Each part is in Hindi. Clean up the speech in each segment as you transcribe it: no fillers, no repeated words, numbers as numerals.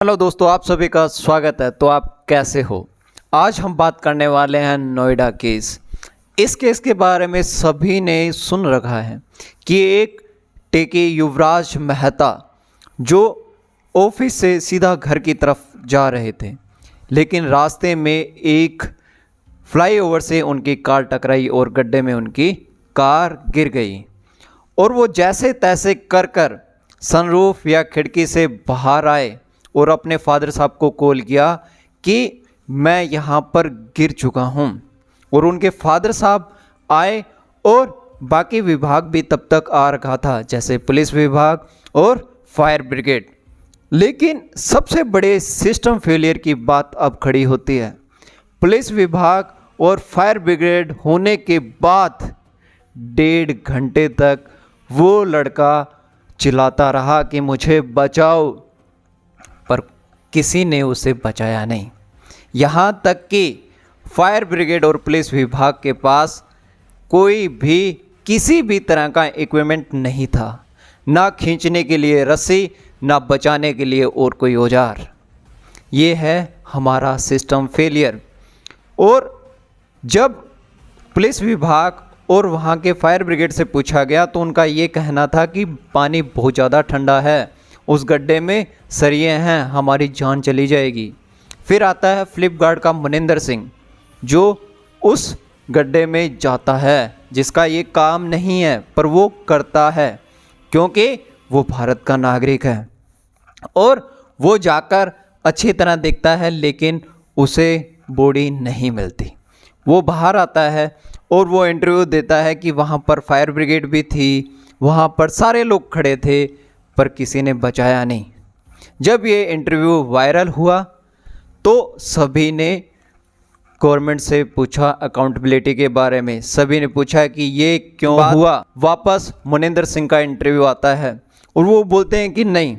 हेलो दोस्तों, आप सभी का स्वागत है। तो आप कैसे हो? आज हम बात करने वाले हैं नोएडा केस। इस केस के बारे में सभी ने सुन रखा है कि एक टेकी युवराज मेहता जो ऑफिस से सीधा घर की तरफ जा रहे थे, लेकिन रास्ते में एक फ्लाईओवर से उनकी कार टकराई और गड्ढे में उनकी कार गिर गई और वो जैसे तैसे कर सनरूफ या खिड़की से बाहर आए और अपने फादर साहब को कॉल किया कि मैं यहाँ पर गिर चुका हूँ। और उनके फादर साहब आए और बाकी विभाग भी तब तक आ रखा था, जैसे पुलिस विभाग और फायर ब्रिगेड। लेकिन सबसे बड़े सिस्टम फेलियर की बात अब खड़ी होती है। पुलिस विभाग और फायर ब्रिगेड होने के बाद 1.5 घंटे तक वो लड़का चिल्लाता रहा कि मुझे बचाओ, पर किसी ने उसे बचाया नहीं। यहाँ तक कि फायर ब्रिगेड और पुलिस विभाग के पास कोई भी किसी भी तरह का इक्विपमेंट नहीं था, ना खींचने के लिए रस्सी, ना बचाने के लिए और कोई औजार। ये है हमारा सिस्टम फेलियर। और जब पुलिस विभाग और वहाँ के फायर ब्रिगेड से पूछा गया तो उनका ये कहना था कि पानी बहुत ज़्यादा ठंडा है, उस गड्ढे में सरिये हैं, हमारी जान चली जाएगी। फिर आता है फ्लिपगार्ड का मनिंदर सिंह जो उस गड्ढे में जाता है, जिसका ये काम नहीं है पर वो करता है क्योंकि वो भारत का नागरिक है। और वो जाकर अच्छी तरह देखता है, लेकिन उसे बॉडी नहीं मिलती। वो बाहर आता है और वो इंटरव्यू देता है कि वहाँ पर फायर ब्रिगेड भी थी, वहाँ पर सारे लोग खड़े थे, पर किसी ने बचाया नहीं। जब ये इंटरव्यू वायरल हुआ तो सभी ने गवर्नमेंट से पूछा अकाउंटेबिलिटी के बारे में। सभी ने पूछा कि ये क्यों हुआ। वापस मनिंदर सिंह का इंटरव्यू आता है और वो बोलते हैं कि नहीं,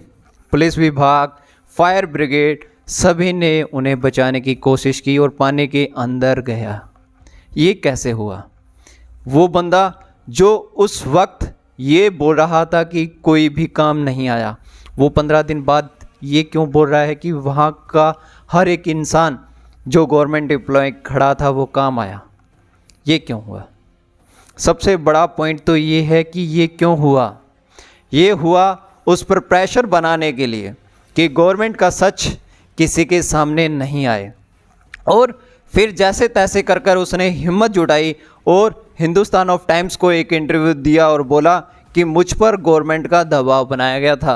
पुलिस विभाग, फायर ब्रिगेड सभी ने उन्हें बचाने की कोशिश की और पानी के अंदर गया। ये कैसे हुआ? वो बंदा जो उस वक्त ये बोल रहा था कि कोई भी काम नहीं आया, वो 15 दिन बाद ये क्यों बोल रहा है कि वहाँ का हर एक इंसान जो गवर्नमेंट एम्प्लॉय खड़ा था वो काम आया? ये क्यों हुआ? सबसे बड़ा पॉइंट तो ये है कि ये क्यों हुआ। ये हुआ उस पर प्रेशर बनाने के लिए कि गवर्नमेंट का सच किसी के सामने नहीं आए। और फिर जैसे तैसे कर उसने हिम्मत जुटाई और हिंदुस्तान ऑफ टाइम्स को एक इंटरव्यू दिया और बोला कि मुझ पर गवर्नमेंट का दबाव बनाया गया था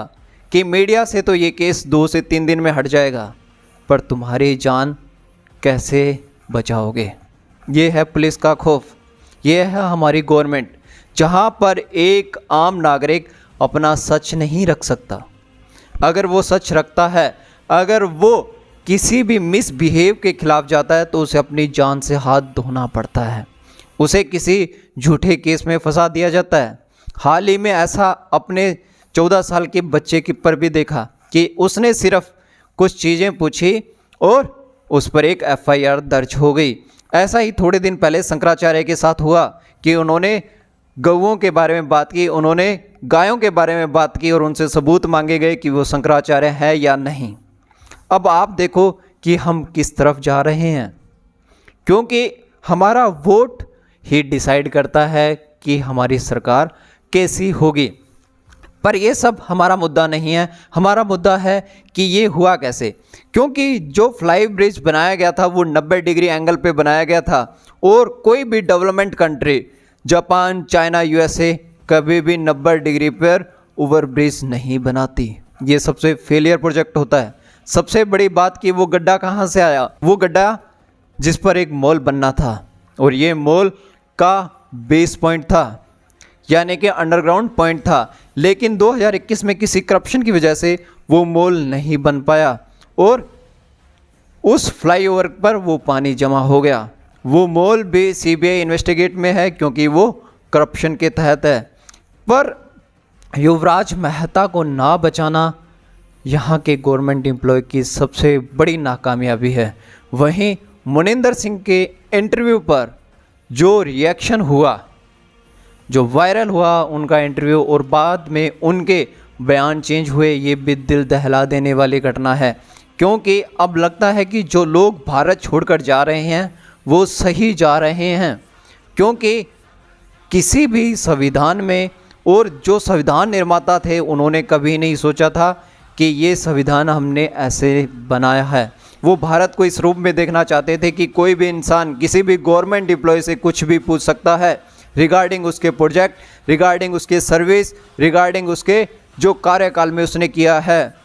कि मीडिया से तो ये केस 2 से 3 दिन में हट जाएगा, पर तुम्हारी जान कैसे बचाओगे? ये है पुलिस का खौफ, ये है हमारी गवर्नमेंट, जहाँ पर एक आम नागरिक अपना सच नहीं रख सकता। अगर वो सच रखता है, अगर वो किसी भी मिसबिहेव के खिलाफ जाता है तो उसे अपनी जान से हाथ धोना पड़ता है, उसे किसी झूठे केस में फंसा दिया जाता है। हाल ही में ऐसा अपने 14 साल के बच्चे के पर भी देखा कि उसने सिर्फ कुछ चीज़ें पूछी और उस पर एक FIR दर्ज हो गई। ऐसा ही थोड़े दिन पहले शंकराचार्य के साथ हुआ कि उन्होंने गौओं के बारे में बात की, उन्होंने गायों के बारे में बात की और उनसे सबूत मांगे गए कि वो शंकराचार्य है या नहीं। अब आप देखो कि हम किस तरफ जा रहे हैं, क्योंकि हमारा वोट ही डिसाइड करता है कि हमारी सरकार कैसी होगी। पर ये सब हमारा मुद्दा नहीं है। हमारा मुद्दा है कि ये हुआ कैसे, क्योंकि जो फ्लाई ब्रिज बनाया गया था वो 90 डिग्री एंगल पे बनाया गया था और कोई भी development country, Japan, China, USA कभी भी 90 डिग्री पर ओवर ब्रिज नहीं बनाती। ये सबसे फेलियर प्रोजेक्ट होता है। सबसे बड़ी बात कि वो गड्ढा कहाँ से आया? वो गड्ढा जिस पर एक मॉल बनना था और ये मॉल का बेस पॉइंट था, यानी कि अंडरग्राउंड पॉइंट था, लेकिन 2021 में किसी करप्शन की वजह से वो मॉल नहीं बन पाया और उस फ्लाईओवर पर वो पानी जमा हो गया। वो मॉल भी CBI इन्वेस्टिगेट में है क्योंकि वो करप्शन के तहत है। पर युवराज मेहता को ना बचाना यहाँ के गवर्नमेंट एम्प्लॉय की सबसे बड़ी नाकामयाबी है। वहीं मनिंदर सिंह के इंटरव्यू पर जो रिएक्शन हुआ, जो वायरल हुआ उनका इंटरव्यू, और बाद में उनके बयान चेंज हुए, ये भी दिल दहला देने वाली घटना है, क्योंकि अब लगता है कि जो लोग भारत छोड़कर जा रहे हैं वो सही जा रहे हैं। क्योंकि किसी भी संविधान में, और जो संविधान निर्माता थे उन्होंने कभी नहीं सोचा था कि ये संविधान हमने ऐसे बनाया है। वो भारत को इस रूप में देखना चाहते थे कि कोई भी इंसान किसी भी गवर्नमेंट एम्प्लॉय से कुछ भी पूछ सकता है रिगार्डिंग उसके प्रोजेक्ट, रिगार्डिंग उसके सर्विस, रिगार्डिंग उसके जो कार्यकाल में उसने किया है।